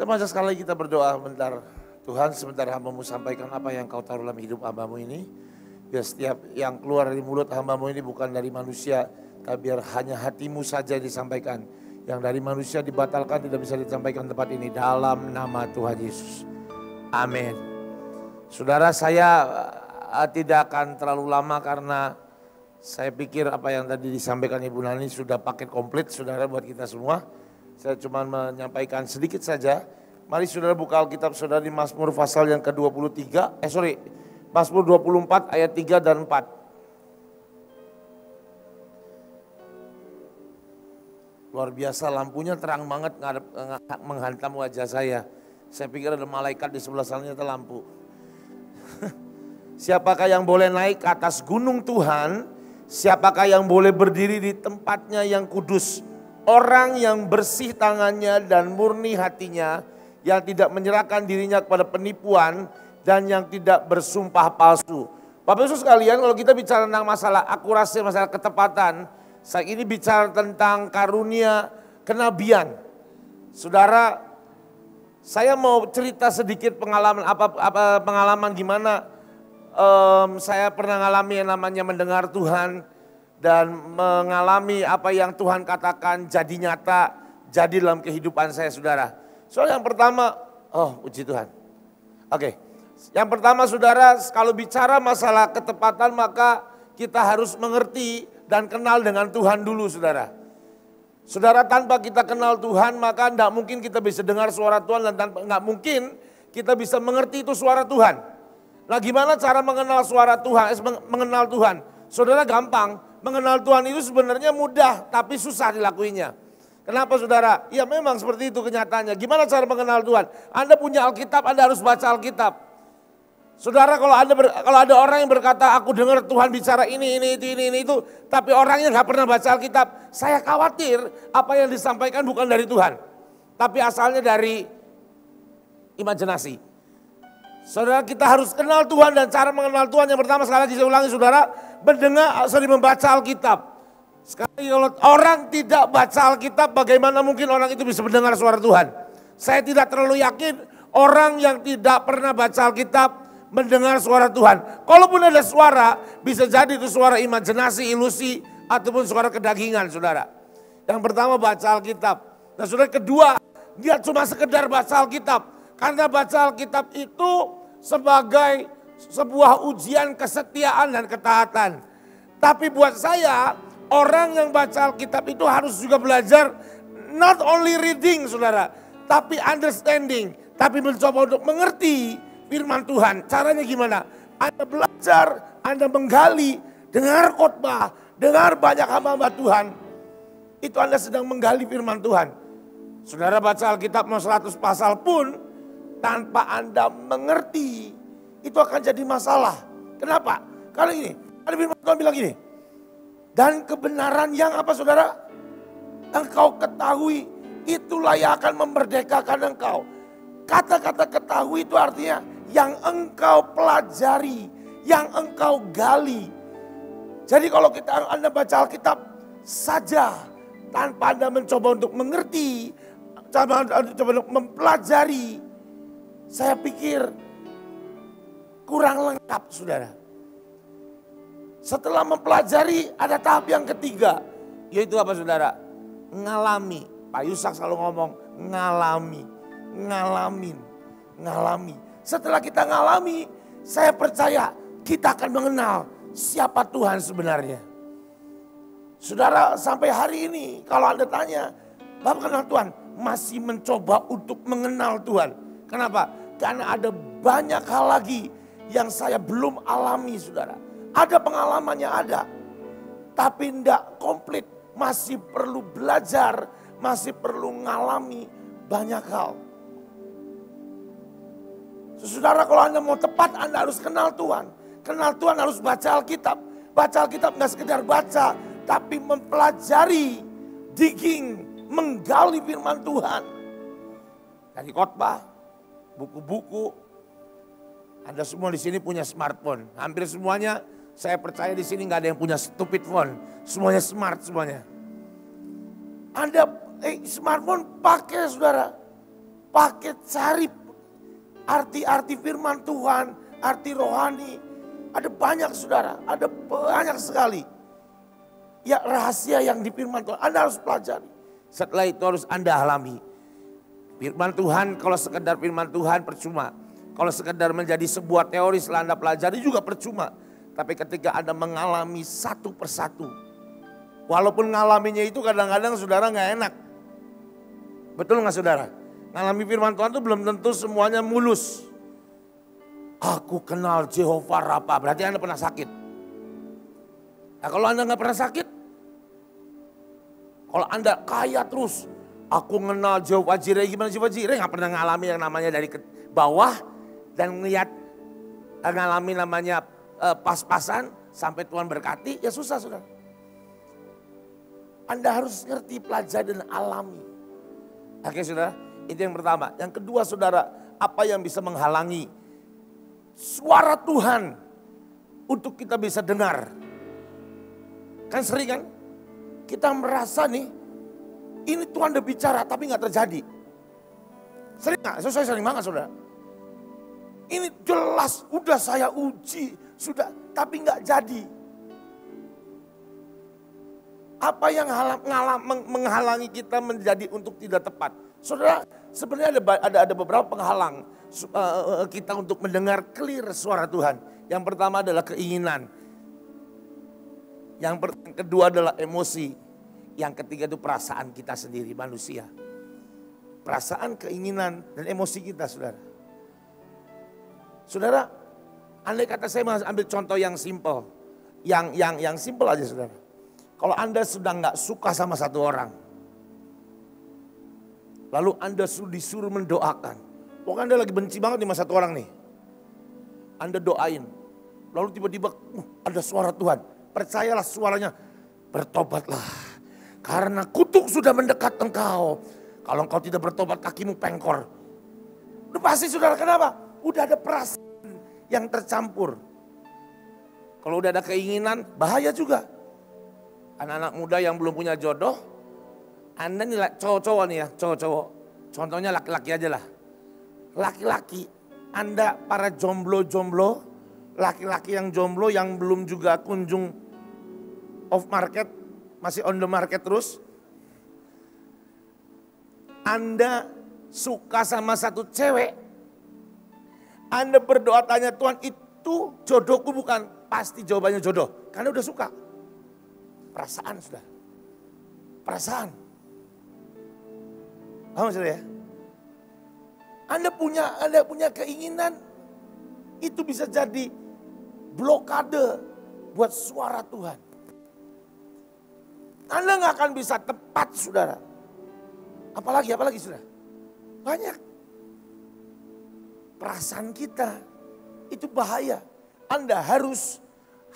Semasa sekali kita berdoa bentar. Tuhan, sebentar hamba-Mu sampaikan apa yang Kau taruh dalam hidup hamba-Mu ini. Biar setiap yang keluar dari mulut hamba-Mu ini bukan dari manusia, tapi biar hanya hati-Mu saja disampaikan. Yang dari manusia dibatalkan tidak bisa disampaikan tempat ini. Dalam nama Tuhan Yesus. Amin. Saudara, saya tidak akan terlalu lama karena saya pikir apa yang tadi disampaikan Ibu Nani sudah paket komplit saudara buat kita semua. Saya cuma menyampaikan sedikit saja. Mari saudara buka Alkitab saudara di Mazmur pasal yang ke-23. Mazmur 24 ayat 3 dan 4. Luar biasa lampunya terang banget menghantam wajah saya. Saya pikir ada malaikat di sebelah sana, ternyata lampu. Siapakah yang boleh naik ke atas gunung Tuhan? Siapakah yang boleh berdiri di tempatnya yang kudus? Orang yang bersih tangannya dan murni hatinya, yang tidak menyerahkan dirinya kepada penipuan dan yang tidak bersumpah palsu. Bapak Ibu sekalian, kalau kita bicara tentang masalah akurasi, masalah ketepatan, saya ini bicara tentang karunia kenabian. Saudara, saya mau cerita sedikit pengalaman gimana saya pernah mengalami yang namanya mendengar Tuhan dan mengalami apa yang Tuhan katakan jadi nyata, jadi dalam kehidupan saya saudara. Soal yang pertama, puji Tuhan. Oke, yang pertama saudara, kalau bicara masalah ketepatan maka kita harus mengerti dan kenal dengan Tuhan dulu saudara. Saudara, tanpa kita kenal Tuhan maka tidak mungkin kita bisa dengar suara Tuhan dan nggak mungkin kita bisa mengerti itu suara Tuhan. Nah, gimana cara mengenal suara Tuhan, mengenal Tuhan? Saudara, gampang. Mengenal Tuhan itu sebenarnya mudah tapi susah dilakuinya. Kenapa saudara? Ya memang seperti itu kenyataannya. Gimana cara mengenal Tuhan? Anda punya Alkitab, Anda harus baca Alkitab. Saudara, kalau ada orang yang berkata aku dengar Tuhan bicara ini itu, tapi orangnya nggak pernah baca Alkitab, saya khawatir apa yang disampaikan bukan dari Tuhan, tapi asalnya dari imajinasi. Saudara, kita harus kenal Tuhan dan cara mengenal Tuhan yang pertama sekali lagi saya ulangi saudara, membaca Alkitab. Sekali kalau orang tidak baca Alkitab, bagaimana mungkin orang itu bisa mendengar suara Tuhan? Saya tidak terlalu yakin orang yang tidak pernah baca Alkitab mendengar suara Tuhan. Kalaupun ada suara, bisa jadi itu suara imajinasi, ilusi, ataupun suara kedagingan saudara. Yang pertama baca Alkitab. Nah saudara, kedua, dia cuma sekedar baca Alkitab. Karena baca Alkitab itu sebagai sebuah ujian kesetiaan dan ketaatan. Tapi buat saya, orang yang baca Alkitab itu harus juga belajar not only reading saudara, tapi understanding. Tapi mencoba untuk mengerti firman Tuhan. Caranya gimana? Anda belajar, Anda menggali, dengar khotbah, dengar banyak hamba-hamba Tuhan. Itu Anda sedang menggali firman Tuhan. Saudara baca Alkitab mau 100 pasal pun, tanpa Anda mengerti, itu akan jadi masalah. Kenapa? Karena ini, ada firman Tuhan bilang gini, dan kebenaran yang apa saudara? Engkau ketahui, itulah yang akan memerdekakan engkau. Kata-kata ketahui itu artinya yang engkau pelajari, yang engkau gali. Jadi kalau Anda baca Alkitab saja, tanpa Anda mencoba untuk mengerti, coba untuk mempelajari, saya pikir kurang lengkap saudara. Setelah mempelajari ada tahap yang ketiga. Yaitu apa saudara? Ngalami. Pak Yusak selalu ngomong ngalami. Setelah kita ngalami, saya percaya kita akan mengenal siapa Tuhan sebenarnya. Saudara, sampai hari ini kalau Anda tanya, Bapak kenal Tuhan? Masih mencoba untuk mengenal Tuhan. Kenapa? Karena ada banyak hal lagi yang saya belum alami saudara. Ada pengalamannya ada. Tapi tidak komplit. Masih perlu belajar. Masih perlu ngalami banyak hal. Saudara, kalau Anda mau tepat, Anda harus kenal Tuhan. Kenal Tuhan harus baca Alkitab. Baca Alkitab nggak sekedar baca, tapi mempelajari, digging, menggali firman Tuhan. Dari khotbah, buku-buku. Anda semua di sini punya smartphone. Hampir semuanya, saya percaya di sini nggak ada yang punya stupid phone. Semuanya smart semuanya. Anda smartphone pakai saudara. pakai cari arti-arti firman Tuhan, arti rohani. Ada banyak saudara, ada banyak sekali. Ya rahasia yang di firman Tuhan, Anda harus pelajari. Setelah itu harus Anda alami. Firman Tuhan, kalau sekedar firman Tuhan percuma. Kalau sekedar menjadi sebuah teori setelah Anda pelajari juga percuma. Tapi ketika Anda mengalami satu persatu. Walaupun ngalaminya itu kadang-kadang saudara gak enak. Betul gak saudara? Ngalami firman Tuhan itu belum tentu semuanya mulus. Aku kenal Jehovah Rafa, berarti Anda pernah sakit. Nah kalau Anda gak pernah sakit. Kalau Anda kaya terus. Aku kenal Jehovah Jireh, gimana Jehovah Jireh? Gak pernah ngalami yang namanya dari bawah. Dan ngelihat ngalami namanya pas-pasan sampai Tuhan berkati, ya susah saudara. Anda harus ngerti, pelajari dan alami. Oke saudara, itu yang pertama. Yang kedua saudara, apa yang bisa menghalangi suara Tuhan untuk kita bisa dengar? Kan sering kan, kita merasa nih, ini Tuhan udah bicara tapi gak terjadi. Sering gak? Saya sering banget saudara. Ini jelas, udah saya uji, sudah, tapi nggak jadi. Apa yang menghalangi kita menjadi untuk tidak tepat? Saudara, sebenarnya ada beberapa penghalang kita untuk mendengar clear suara Tuhan. Yang pertama adalah keinginan. Yang kedua adalah emosi. Yang ketiga itu perasaan kita sendiri, manusia. Perasaan, keinginan, dan emosi kita, saudara. Saudara, andai kata saya ambil contoh yang simple. Yang simple aja saudara. Kalau Anda sudah nggak suka sama satu orang. Lalu Anda disuruh mendoakan. Pokoknya Anda lagi benci banget sama satu orang nih. Anda doain. Lalu tiba-tiba ada suara Tuhan. Percayalah suaranya. Bertobatlah. Karena kutuk sudah mendekat engkau. Kalau engkau tidak bertobat kakimu pengkor. Udah pasti saudara, kenapa? Udah ada perasaan yang tercampur. Kalau udah ada keinginan, bahaya juga. Anak-anak muda yang belum punya jodoh, Anda nih cowok-cowok nih ya, cowok-cowok. Contohnya laki-laki aja lah. Laki-laki, Anda para jomblo-jomblo, laki-laki yang jomblo yang belum juga kunjung off market, masih on the market terus. Anda suka sama satu cewek, Anda berdoa tanya Tuhan, itu jodohku bukan? Pasti jawabannya jodoh. Karena udah suka. Perasaan sudah. Perasaan. Paham sudah ya? Anda punya keinginan. Itu bisa jadi blokade buat suara Tuhan. Anda gak akan bisa tepat saudara. Apalagi saudara. Banyak. Perasaan kita itu bahaya. Anda harus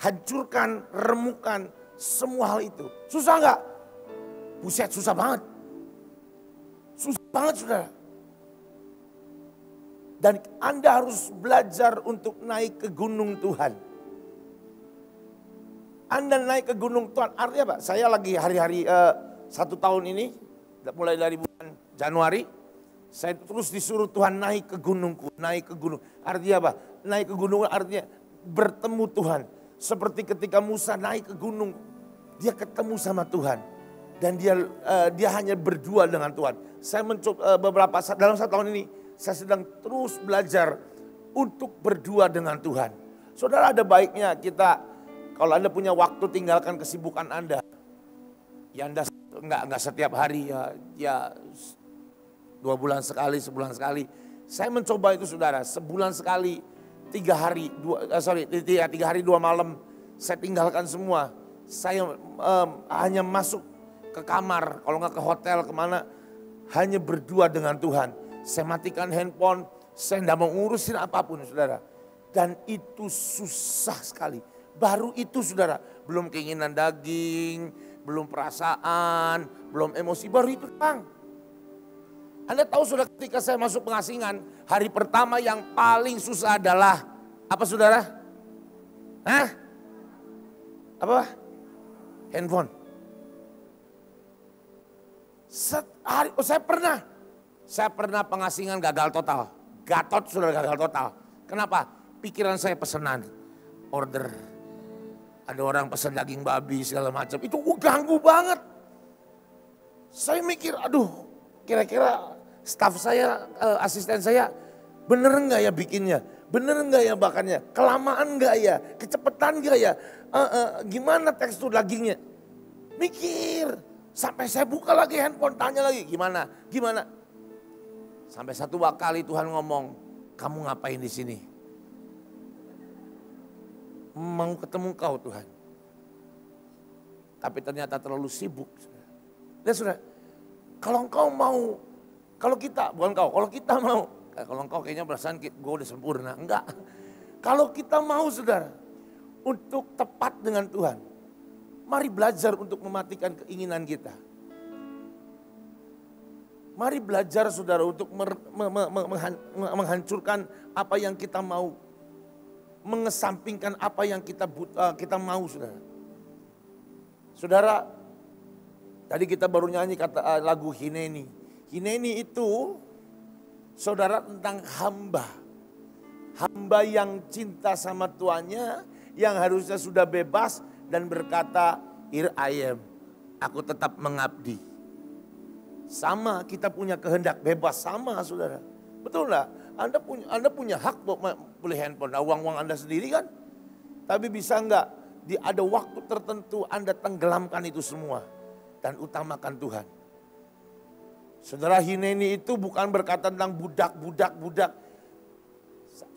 hancurkan, remukan semua hal itu. Susah nggak? Buset, susah banget. Susah banget saudara. Dan Anda harus belajar untuk naik ke gunung Tuhan. Anda naik ke gunung Tuhan, artinya apa? Saya lagi hari-hari 1 tahun ini, mulai dari bulan Januari, saya terus disuruh Tuhan naik ke gunungku, naik ke gunung. Artinya apa? Naik ke gunung artinya bertemu Tuhan. Seperti ketika Musa naik ke gunung, dia ketemu sama Tuhan. Dan dia hanya berdua dengan Tuhan. Saya mencoba dalam 1 tahun ini, saya sedang terus belajar untuk berdua dengan Tuhan. Saudara, ada baiknya kita, kalau Anda punya waktu, tinggalkan kesibukan Anda. Ya Anda nggak setiap hari ya 2 bulan sekali, sebulan sekali. Saya mencoba itu saudara, sebulan sekali, 3 hari 2 malam. Saya tinggalkan semua. Saya hanya masuk ke kamar, kalau nggak ke hotel kemana, hanya berdua dengan Tuhan. Saya matikan handphone, saya tidak mau ngurusin apapun saudara. Dan itu susah sekali. Baru itu saudara, belum keinginan daging, belum perasaan, belum emosi, baru itu bang. Anda tahu saudara, ketika saya masuk pengasingan, hari pertama yang paling susah adalah apa saudara? Hah? Apa? Handphone. Saya pernah Saya pernah pengasingan gagal total. Gatot sudah gagal total. Kenapa? Pikiran saya pesanan, order. Ada orang pesan daging babi segala macam. Itu ganggu banget. Saya mikir, aduh kira-kira staf saya, asisten saya bener enggak ya bikinnya? Bener enggak ya bakannya? Kelamaan enggak ya? Kecepatan enggak ya? Gimana tekstur dagingnya? Mikir. Sampai saya buka lagi handphone, tanya lagi gimana? Gimana? Sampai satu kali Tuhan ngomong, kamu ngapain di sini? Mau ketemu kau Tuhan. Tapi ternyata terlalu sibuk. Dan sudah, kalau engkau mau, kalau kita, bukan kau, kalau kita mau, kalau engkau kayaknya perasaan gue udah sempurna. Enggak. Kalau kita mau saudara, untuk tepat dengan Tuhan, mari belajar untuk mematikan keinginan kita. Mari belajar saudara untuk menghancurkan apa yang kita mau. Mengesampingkan apa yang kita mau saudara. Saudara, tadi kita baru nyanyi lagu Hineni. Hineni itu saudara tentang hamba. Hamba yang cinta sama tuannya, yang harusnya sudah bebas dan berkata, here I am, aku tetap mengabdi. Sama, kita punya kehendak bebas, sama saudara. Betul enggak? Anda punya hak buat beli handphone, uang Anda sendiri kan? Tapi bisa enggak ada waktu tertentu Anda tenggelamkan itu semua dan utamakan Tuhan. Saudara, Hineni itu bukan berkata tentang budak.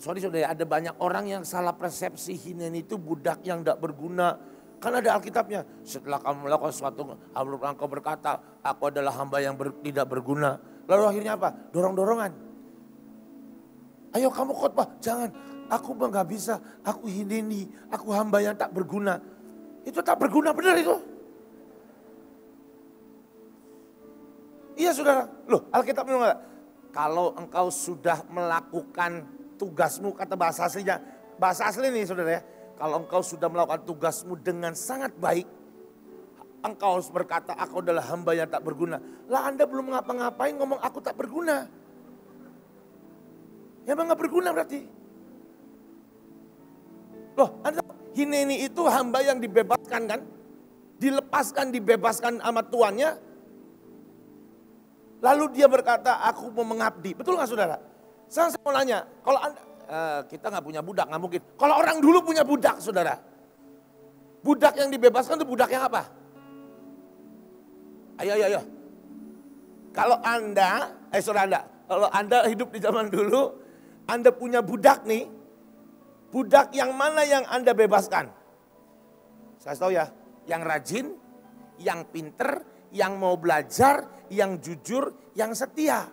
Sorry saudara, ada banyak orang yang salah persepsi Hineni itu budak yang tidak berguna. Kan ada Alkitabnya, setelah kamu melakukan sesuatu, engkau berkata, aku adalah hamba yang tidak berguna. Lalu akhirnya apa? Dorong-dorongan. Ayo kamu khotbah, jangan. Aku nggak bisa, aku Hineni, aku hamba yang tak berguna. Itu tak berguna, benar itu. Iya saudara, loh Alkitab bilang kalau engkau sudah melakukan tugasmu, kata bahasa aslinya, bahasa asli nih saudara ya. Kalau engkau sudah melakukan tugasmu dengan sangat baik, engkau harus berkata, aku adalah hamba yang tak berguna. Lah Anda belum ngapa-ngapain ngomong aku tak berguna. Ya emang gak berguna berarti. Loh, Anda Hineni itu hamba yang dibebaskan kan? Dilepaskan, dibebaskan sama tuannya. Lalu dia berkata, aku mau mengabdi. Betul gak saudara? Saya mau nanya, kalau Anda, kita gak punya budak, gak mungkin. Kalau orang dulu punya budak saudara. Budak yang dibebaskan itu budak yang apa? Ayo. Kalau Anda, saudara kalau Anda hidup di zaman dulu, Anda punya budak nih. Budak yang mana yang Anda bebaskan? Saya tahu ya, yang rajin, yang pinter, yang mau belajar, yang jujur, yang setia.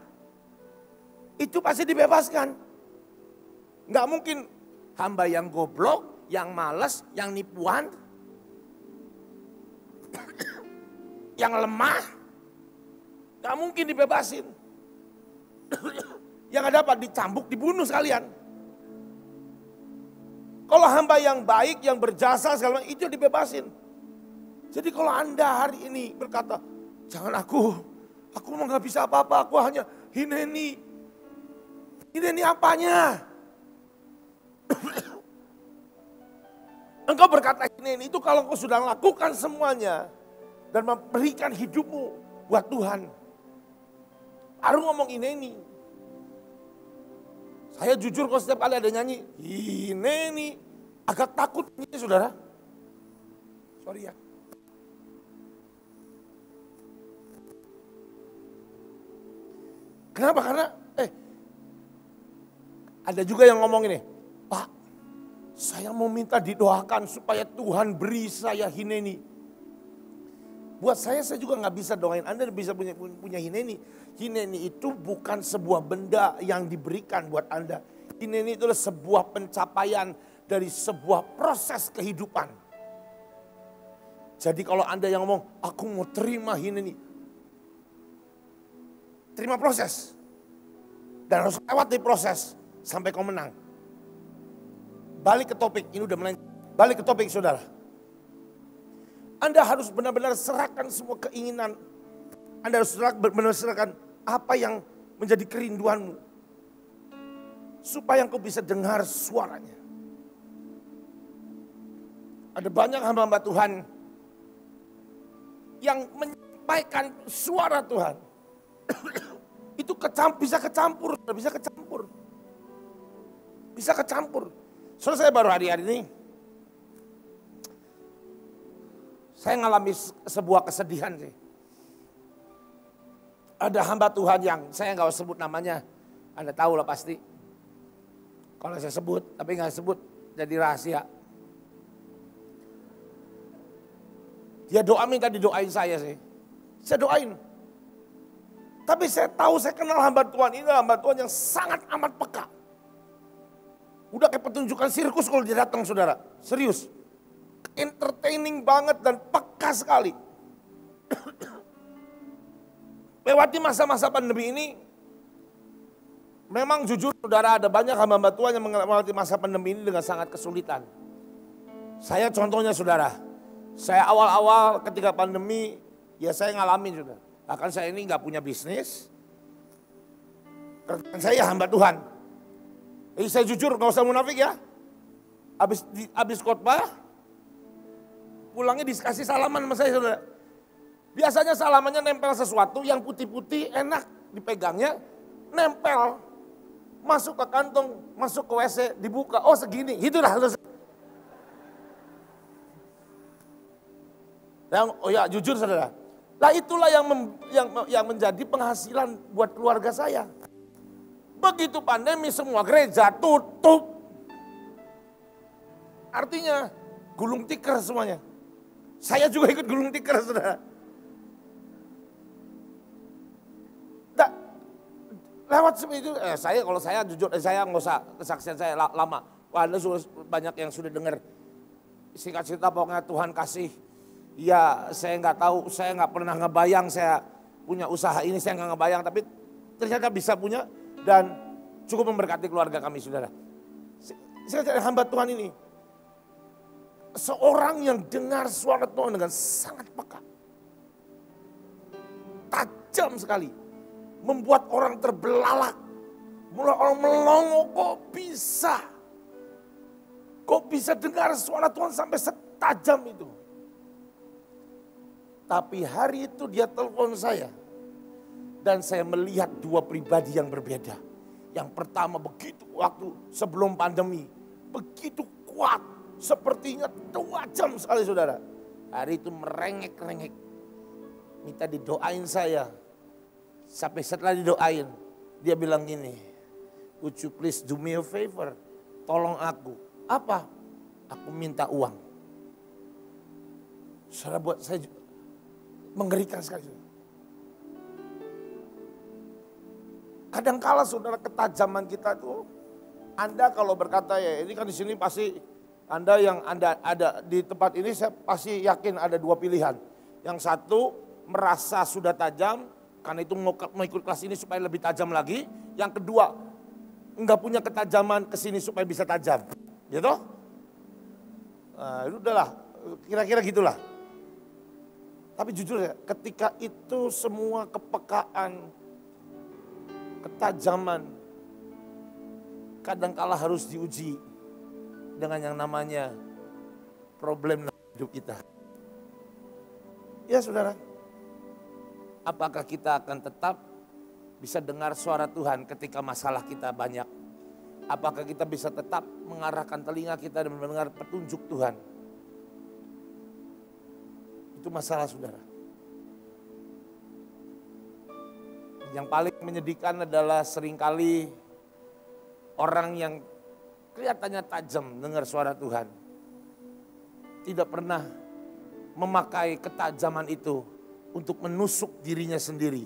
Itu pasti dibebaskan. Nggak mungkin hamba yang goblok, yang malas, yang nipuan, yang lemah. Nggak mungkin dibebasin. Yang ada apa? Dicambuk, dibunuh sekalian. Kalau hamba yang baik, yang berjasa segala macam, itu dibebasin. Jadi kalau Anda hari ini berkata, jangan aku mah nggak bisa apa-apa, aku hanya Hineni. Hineni apanya? Engkau berkata Hineni itu kalau engkau sudah lakukan semuanya dan memberikan hidupmu buat Tuhan. Baru ngomong Hineni. Saya jujur kalau setiap kali ada nyanyi Hineni, agak takut ini saudara. Sorry ya. Kenapa? Karena ada juga yang ngomong ini, Pak, saya mau minta didoakan supaya Tuhan beri saya Hineni. Buat saya juga nggak bisa doain Anda bisa punya Hineni. Hineni itu bukan sebuah benda yang diberikan buat Anda. Hineni itu adalah sebuah pencapaian dari sebuah proses kehidupan. Jadi kalau Anda yang ngomong, aku mau terima Hineni. Terima proses. Dan harus lewati proses sampai kau menang. Balik ke topik, ini udah melenceng. Balik ke topik saudara. Anda harus benar-benar serahkan semua keinginan. Anda harus benar-benar serahkan apa yang menjadi kerinduanmu. Supaya engkau bisa dengar suaranya. Ada banyak hamba-hamba Tuhan yang menyampaikan suara Tuhan. Itu bisa kecampur. Bisa kecampur. Soalnya saya baru hari-hari ini, saya ngalami sebuah kesedihan sih. Ada hamba Tuhan yang saya nggak sebut namanya, Anda tahu lah pasti. Kalau saya sebut, tapi nggak sebut jadi rahasia. Dia minta didoain saya sih. Saya doain. Tapi saya tahu, saya kenal hamba Tuhan ini, hamba Tuhan yang sangat amat peka. Udah kayak pertunjukan sirkus kalau dia datang, saudara. Serius. Entertaining banget dan peka sekali. Lewati masa-masa pandemi ini, memang jujur saudara, ada banyak hamba-hamba Tuhan yang melewati masa pandemi ini dengan sangat kesulitan. Saya contohnya saudara, saya awal-awal ketika pandemi, ya saya ngalamin saudara. Bahkan saya ini gak punya bisnis, kerjaan saya hamba Tuhan. Jadi saya jujur, gak usah munafik ya. Habis khotbah, pulangnya dikasih salaman sama saya saudara. Biasanya salamannya nempel sesuatu yang putih-putih enak dipegangnya, nempel. Masuk ke kantong, masuk ke WC, dibuka, oh segini, itulah. Oh ya jujur saudara, lah itulah yang menjadi penghasilan buat keluarga saya. Begitu pandemi semua gereja tutup. Artinya gulung tikar semuanya. Saya juga ikut gulung tikar saudara. Lewat seperti itu, kalau saya jujur, saya nggak usah kesaksian saya lama. Wah, Anda banyak yang sudah dengar. Singkat cerita pokoknya Tuhan kasih. Ya saya nggak tahu, saya nggak pernah ngebayang saya punya usaha ini, saya nggak ngebayang. Tapi ternyata bisa punya dan cukup memberkati keluarga kami saudara. Saya cari hamba Tuhan ini. Seorang yang dengar suara Tuhan dengan sangat peka. Tajam sekali. Membuat orang terbelalak. Mulai orang melongo, kok bisa dengar suara Tuhan sampai setajam itu. Tapi hari itu dia telepon saya. Dan saya melihat dua pribadi yang berbeda. Yang pertama begitu waktu sebelum pandemi. Begitu kuat. Sepertinya 2 jam sekali saudara. Hari itu merengek-rengek. Minta didoain saya. Sampai setelah didoain, dia bilang gini, would you please do me a favor, tolong aku. Apa? Aku minta uang. Saudara buat saya mengerikan sekali. Kadangkala saudara ketajaman kita tuh, Anda kalau berkata ya ini kan di sini pasti Anda yang Anda ada di tempat ini saya pasti yakin ada 2 pilihan. Yang satu merasa sudah tajam, karena itu mau ikut kelas ini supaya lebih tajam lagi. Yang kedua, enggak punya ketajaman ke sini supaya bisa tajam. Gitu? Nah, itu udahlah, kira-kira gitulah. Tapi jujur ya, ketika itu semua kepekaan, ketajaman, kadangkala harus diuji dengan yang namanya problem hidup kita. Ya saudara. Apakah kita akan tetap bisa dengar suara Tuhan ketika masalah kita banyak? Apakah kita bisa tetap mengarahkan telinga kita dan mendengar petunjuk Tuhan? Itu masalah saudara. Yang paling menyedihkan adalah seringkali orang yang kelihatannya tajam dengar suara Tuhan. Tidak pernah memakai ketajaman itu untuk menusuk dirinya sendiri,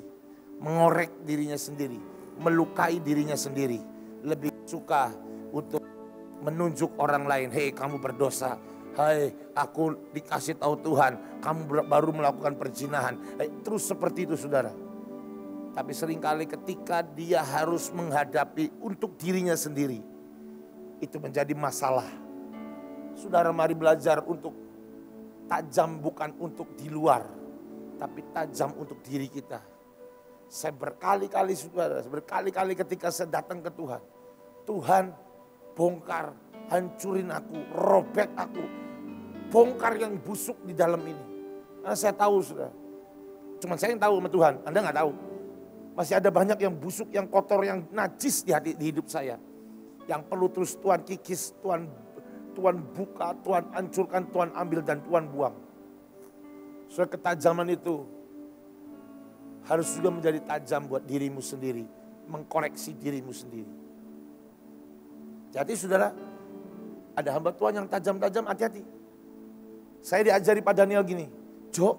mengorek dirinya sendiri, melukai dirinya sendiri. Lebih suka untuk menunjuk orang lain, hei kamu berdosa, hei aku dikasih tahu Tuhan, kamu baru melakukan perzinahan. Terus seperti itu saudara. Tapi seringkali ketika dia harus menghadapi untuk dirinya sendiri, itu menjadi masalah. Saudara mari belajar untuk tajam bukan untuk di luar, tapi tajam untuk diri kita. Saya berkali-kali saudara, berkali-kali ketika saya datang ke Tuhan. Tuhan bongkar, hancurin aku, robek aku. Bongkar yang busuk di dalam ini. Nah, saya tahu saudara. Cuman saya yang tahu sama Tuhan, Anda nggak tahu. Masih ada banyak yang busuk, yang kotor, yang najis di hidup saya. Yang perlu terus Tuhan kikis, Tuhan buka, Tuhan hancurkan, Tuhan ambil dan Tuhan buang. Soal ketajaman itu harus juga menjadi tajam buat dirimu sendiri. Mengkoreksi dirimu sendiri. Jadi saudara, ada hamba Tuhan yang tajam-tajam, hati-hati. Saya diajari Pak Daniel gini, Jo,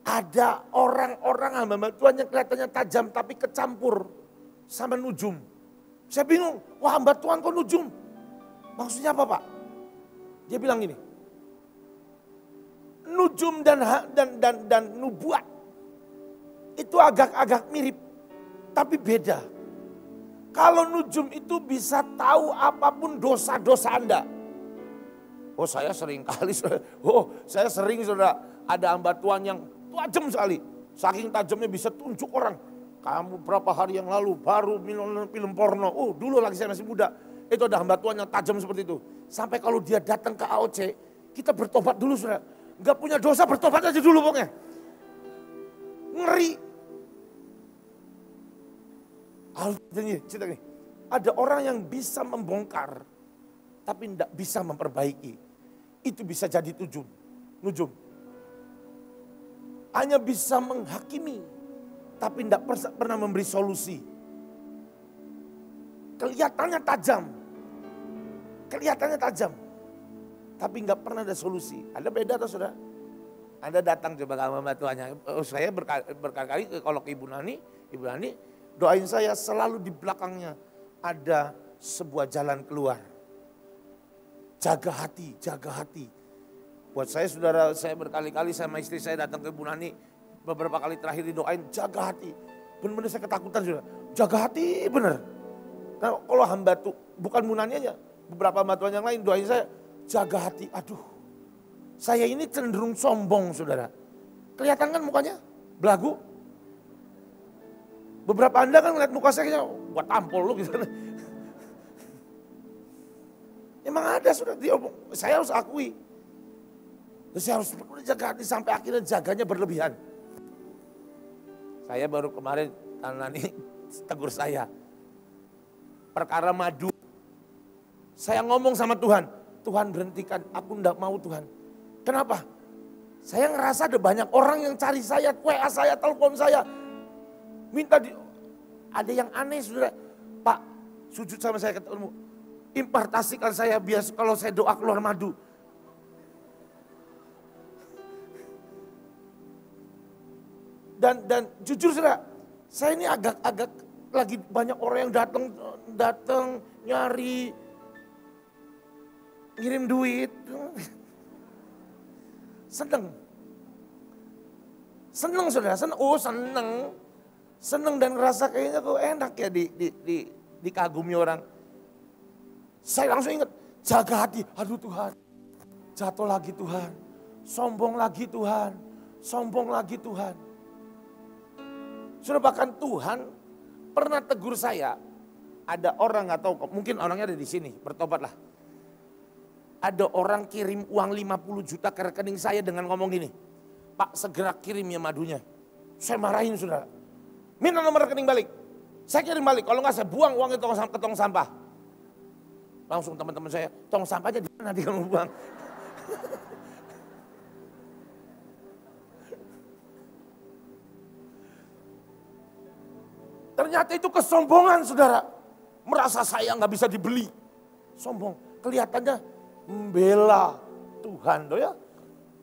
ada orang-orang hamba Tuhan yang kelihatannya tajam tapi kecampur sama nujum. Saya bingung, wah hamba Tuhan kok nujum? Maksudnya apa Pak? Dia bilang gini, nujum dan nubuat itu agak-agak mirip, tapi beda. Kalau nujum itu bisa tahu apapun dosa-dosa Anda. Oh saya sering kali, saya sering saudara, ada hamba Tuhan yang tajam sekali. Saking tajamnya bisa tunjuk orang. Kamu berapa hari yang lalu baru minum film porno. Oh dulu lagi saya masih muda. Itu ada hamba Tuhan yang tajam seperti itu. Sampai kalau dia datang ke AOC, kita bertobat dulu saudara. Gak punya dosa bertobat aja dulu pokoknya. Ngeri. Cerita nih. Ada orang yang bisa membongkar, tapi tidak bisa memperbaiki. Itu bisa jadi nujum. Hanya bisa menghakimi, tapi tidak pernah memberi solusi. Kelihatannya tajam, tapi nggak pernah ada solusi. Ada beda atau saudara? Anda datang coba ke hamba Tuhannya. Saya berkali-kali kalau ke Ibu Nani, doain saya selalu di belakangnya ada sebuah jalan keluar. Jaga hati. Buat saya saudara, saya berkali-kali sama istri saya datang ke Ibu Nani, beberapa kali terakhir didoain jaga hati. Benar-benar saya ketakutan saudara, jaga hati benar. Nah, kalau hamba tuh bukan Ibu Nani aja, beberapa hamba Tuhan yang lain doain saya jaga hati. Aduh, saya ini cenderung sombong saudara. Kelihatan kan mukanya belagu. Beberapa Anda kan ngeliat muka saya buat tampol lu gitu. Emang ada sudah diomong, saya harus akui. Saya harus jaga hati sampai akhirnya jaganya berlebihan. Saya baru kemarin, Nani tegur saya. Perkara madu. Saya ngomong sama Tuhan, Tuhan berhentikan, aku enggak mau Tuhan. Kenapa? Saya ngerasa ada banyak orang yang cari saya, WA saya, telepon saya. Ada yang aneh saudara. Pak, sujud sama saya ketemu. Impartasikan saya biasa kalau saya doa keluar madu. Dan jujur saudara, saya ini agak lagi banyak orang yang datang nyari, ngirim duit. Seneng saudara, seneng dan ngerasa kayaknya kok enak ya dikagumi orang. Saya langsung ingat, jaga hati, aduh Tuhan, jatuh lagi Tuhan, sombong lagi Tuhan. Sudah bahkan Tuhan pernah tegur saya, ada orang atau mungkin orangnya ada di sini, bertobatlah. Ada orang kirim uang 50 juta ke rekening saya dengan ngomong gini, Pak segera kirim ya madunya. Saya marahin saudara, minta nomor rekening balik. Saya kirim balik, kalau enggak saya buang uang itu ke tong sampah. Langsung teman-teman saya, tong sampahnya di mana dia mau buang. Ternyata itu kesombongan saudara. Merasa saya nggak bisa dibeli. Sombong, kelihatannya membela Tuhan, ya,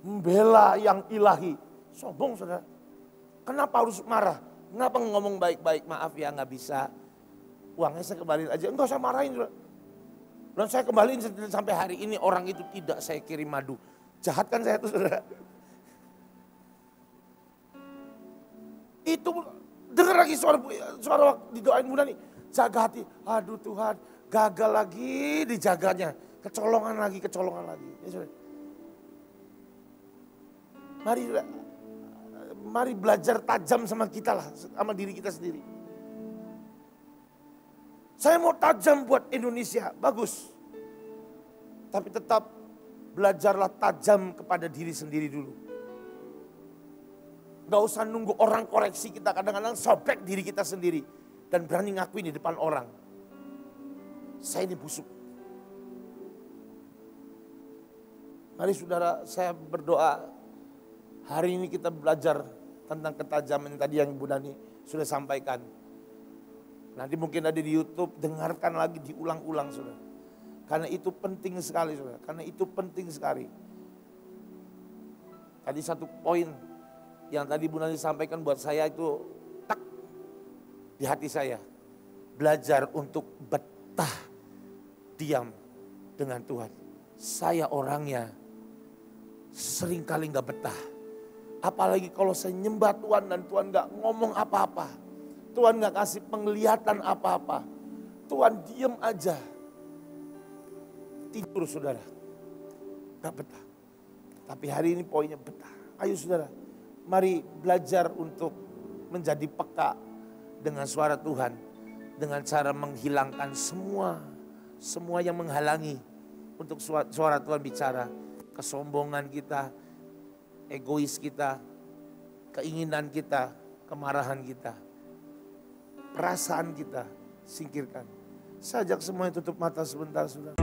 membela yang ilahi. Sombong saudara. Kenapa harus marah? Kenapa ngomong baik-baik, maaf ya nggak bisa. Uangnya saya kembaliin aja, enggak saya marahin saudara. Dan saya kembaliin sampai hari ini orang itu tidak saya kirim madu. Jahat kan saya itu saudara. Itu dengar lagi suara didoain muda nih. Jaga hati, aduh Tuhan gagal lagi dijaganya. Kecolongan lagi. Ya, mari Mari belajar tajam sama kita lah, sama diri kita sendiri. Saya mau tajam buat Indonesia, bagus. Tapi tetap belajarlah tajam kepada diri sendiri dulu. Gak usah nunggu orang koreksi kita, kadang-kadang sobek diri kita sendiri. Dan berani ngakuin di depan orang. Saya ini busuk. Mari saudara, saya berdoa hari ini kita belajar tentang ketajaman tadi yang Ibu Dani sudah sampaikan. Nanti mungkin ada di YouTube, dengarkan lagi, diulang-ulang saudara. Karena itu penting sekali saudara, karena itu penting sekali. Tadi satu poin yang tadi Ibu Dani sampaikan buat saya itu tak di hati saya. Belajar untuk betah diam dengan Tuhan. Saya orangnya seringkali gak betah. Apalagi kalau saya nyembah Tuhan dan Tuhan gak ngomong apa-apa. Tuhan gak kasih penglihatan apa-apa. Tuhan diem aja. Tidur saudara. Gak betah. Tapi hari ini poinnya betah. Ayo saudara, mari belajar untuk menjadi peka dengan suara Tuhan. Dengan cara menghilangkan semua yang menghalangi untuk suara Tuhan bicara. Kesombongan kita, egois kita, keinginan kita, kemarahan kita, perasaan kita, singkirkan. Saya ajak semuanya tutup mata sebentar, saudara.